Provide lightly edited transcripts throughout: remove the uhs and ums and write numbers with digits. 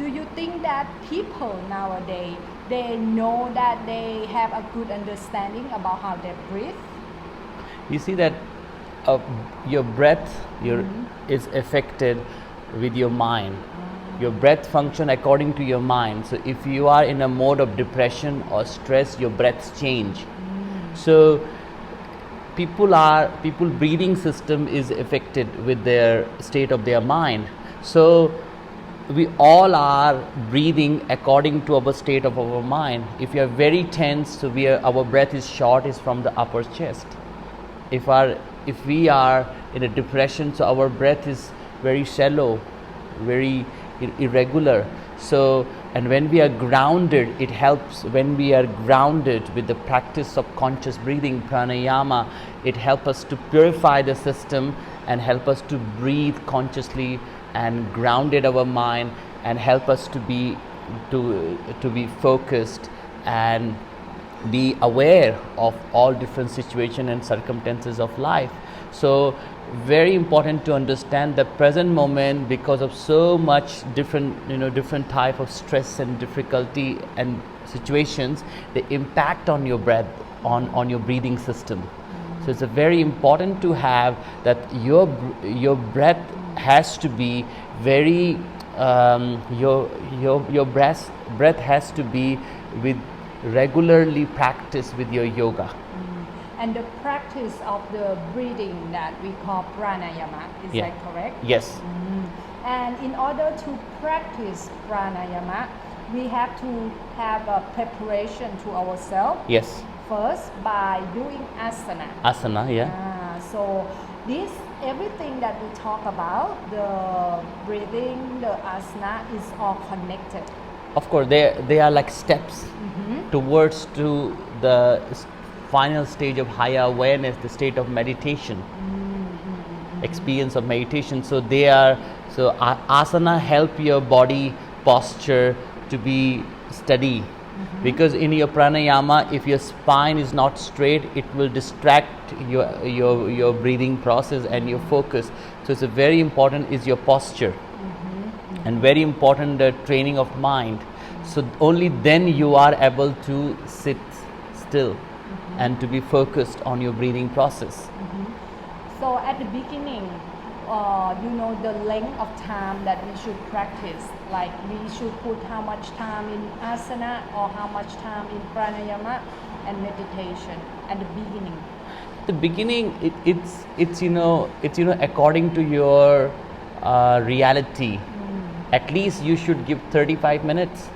do you think that people nowadays, they know that they have a good understanding about how they breathe? You see that your breath is affected with your mind. Your breath function according to your mind. So if you are in a mode of depression or stress, your breaths change. So people breathing system is affected with their state of their mind. So we all are breathing according to our state of our mind. If you are very tense, so our breath is short, is from the upper chest. If we are in a depression, so our breath is very shallow, very irregular. So, and when we are grounded, it helps. When we are grounded with the practice of conscious breathing, pranayama, it helps us to purify the system and help us to breathe consciously and grounded our mind and help us to be focused and be aware of all different situations and circumstances of life. So very important to understand the present moment, because of so much different type of stress and difficulty and situations, the impact on your breath, on your breathing system. So it's very important to have that your breath has to be very your breath has to be with regularly practice with your yoga. And the practice of the breathing that we call pranayama, is that correct? Yes. And in order to practice pranayama, we have to have a preparation to ourselves. Yes. First, by doing asana. Asana, yeah. So this, everything that we talk about, the breathing, the asana, is all connected. Of course, they are like steps towards to the final stage of higher awareness, the state of meditation, experience of meditation. So asana help your body posture to be steady. Because in your pranayama, if your spine is not straight, it will distract your breathing process and your focus. So it's very important is your posture, and very important the training of mind. So only then you are able to sit still and to be focused on your breathing process. So at the beginning, the length of time that we should practice, like we should put how much time in asana or how much time in pranayama and meditation at the beginning. The beginning, it's according to your reality. At least you should give 35 minutes.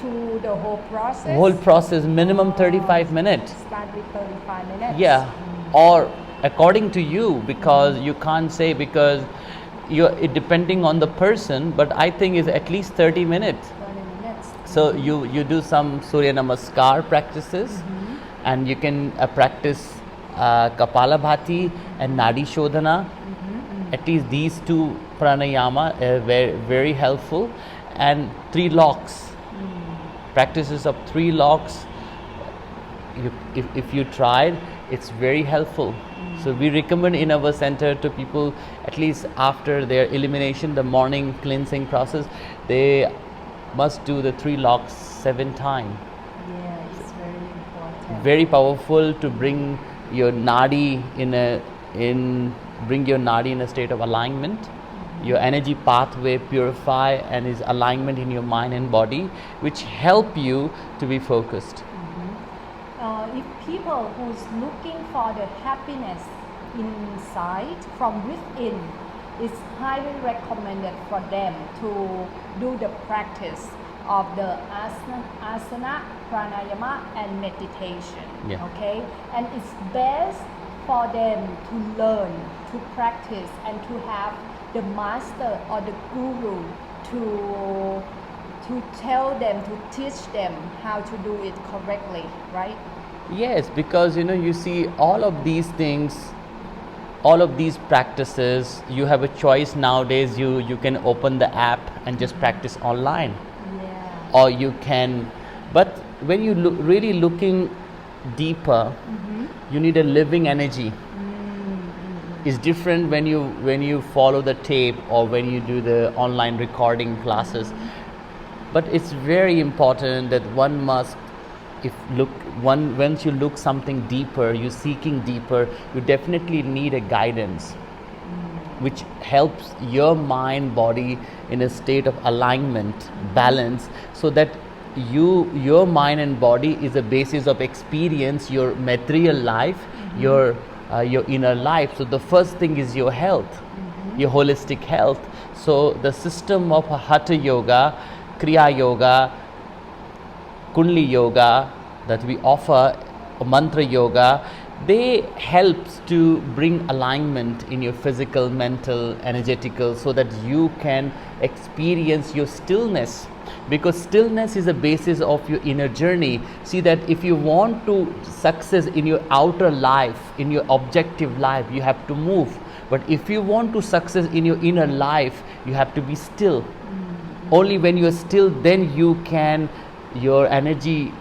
To the whole process? Whole process, minimum 35 minutes. Start with 35 minutes? Yeah, or according to you, because you can't say, because it depending on the person, but I think is at least 30 minutes. 30 minutes. So you do some Surya Namaskar practices, and you can practice Kapalabhati and Nadi Shodhana. At least these two pranayama are very, very helpful. And 3 locks. Practices of 3 locks, if you tried, it's very helpful. So we recommend in our center to people, at least after their elimination, the morning cleansing process, they must do the 3 locks 7 times. Yeah, it's very important. Very powerful to bring your nadi in a state of alignment. Your energy pathway purify and is alignment in your mind and body, which help you to be focused. If people who's looking for the happiness inside from within, it's highly recommended for them to do the practice of the asana, pranayama and meditation. Yeah. Okay, and it's best for them to learn, to practice, and to have the master or the guru to tell them, to teach them how to do it correctly, right? Yes, because you see all of these things, all of these practices, you have a choice nowadays. You can open the app and just practice online. Yeah. Or you can, but when you really looking deeper, you need a living energy. It's different when you follow the tape or when you do the online recording classes. But it's very important that one must, once you look something deeper, you're seeking deeper, you definitely need a guidance which helps your mind body in a state of alignment, balance, so that your mind and body is a basis of experience, your material life, your inner life. So the first thing is your health, your holistic health. So the system of Hatha Yoga, Kriya Yoga, Kundalini Yoga that we offer, Mantra Yoga, they helps to bring alignment in your physical, mental, energetical, so that you can experience your stillness, because stillness is the basis of your inner journey. See that if you want to success in your outer life, in your objective life, you have to move. But if you want to success in your inner life, you have to be still. Only when you are still, then you can, your energy,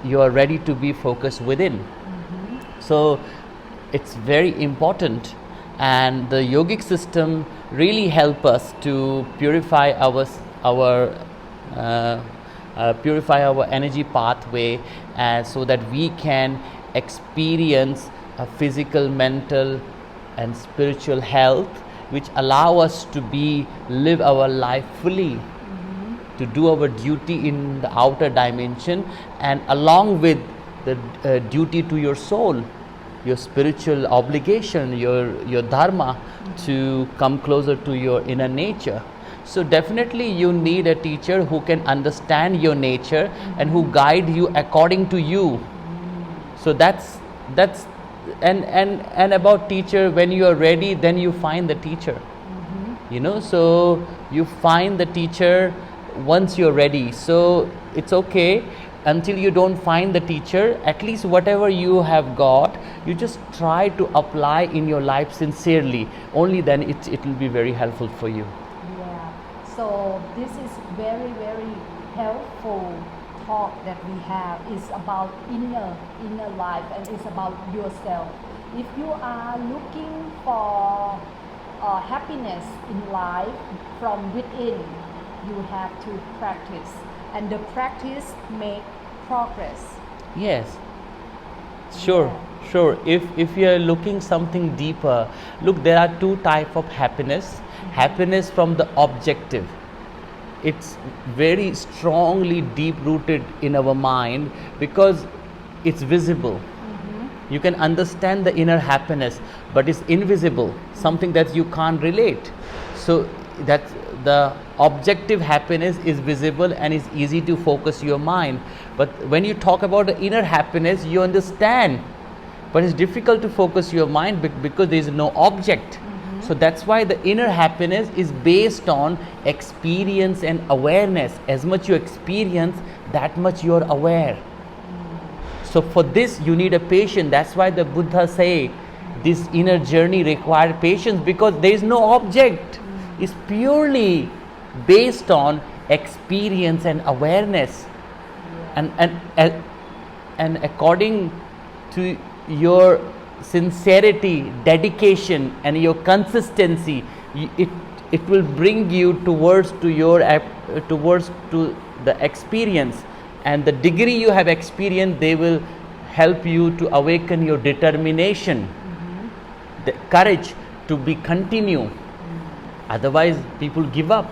you are ready to be focused within. So it's very important, and the yogic system really help us to purify our energy pathway, so that we can experience a physical, mental and spiritual health, which allow us to live our life fully, to do our duty in the outer dimension, and along with the duty to your soul, your spiritual obligation, your dharma, to come closer to your inner nature. So definitely you need a teacher who can understand your nature and who guide you according to you. So that's and about teacher, when you are ready, then you find the teacher. So you find the teacher once you're ready. So it's okay until you don't find the teacher. At least whatever you have got, you just try to apply in your life sincerely. Only then it will be very helpful for you. Yeah. So this is very, very helpful talk that we have. Is about inner life, and it's about yourself. If you are looking for happiness in life from within, you have to practice, and the practice make progress. Yes, sure. If you are looking something deeper, look, there are two type of happiness. Happiness from the objective, it's very strongly deep rooted in our mind, because it's visible. You can understand the inner happiness, but it's invisible, something that you can't relate. So that the objective happiness is visible and is easy to focus your mind. But when you talk about the inner happiness, you understand, but it's difficult to focus your mind because there is no object. So that's why the inner happiness is based on experience and awareness. As much you experience, that much you are aware. So for this you need a patience. That's why the Buddha say this inner journey requires patience, because there is no object. It's purely based on experience and awareness. And according to your sincerity, dedication and your consistency, it will bring you towards to the experience, and the degree you have experienced, they will help you to awaken your determination, the courage to be continue. Otherwise people give up.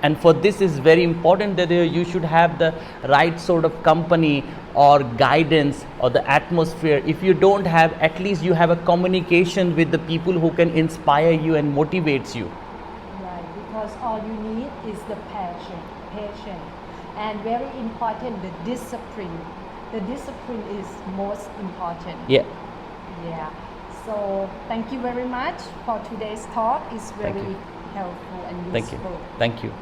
And for this is very important that you should have the right sort of company or guidance or the atmosphere. If you don't have, at least you have a communication with the people who can inspire you and motivates you. Right, because all you need is the passion, and very important, the discipline. The discipline is most important. Yeah. So thank you very much for today's talk. It's very helpful and useful. Thank you.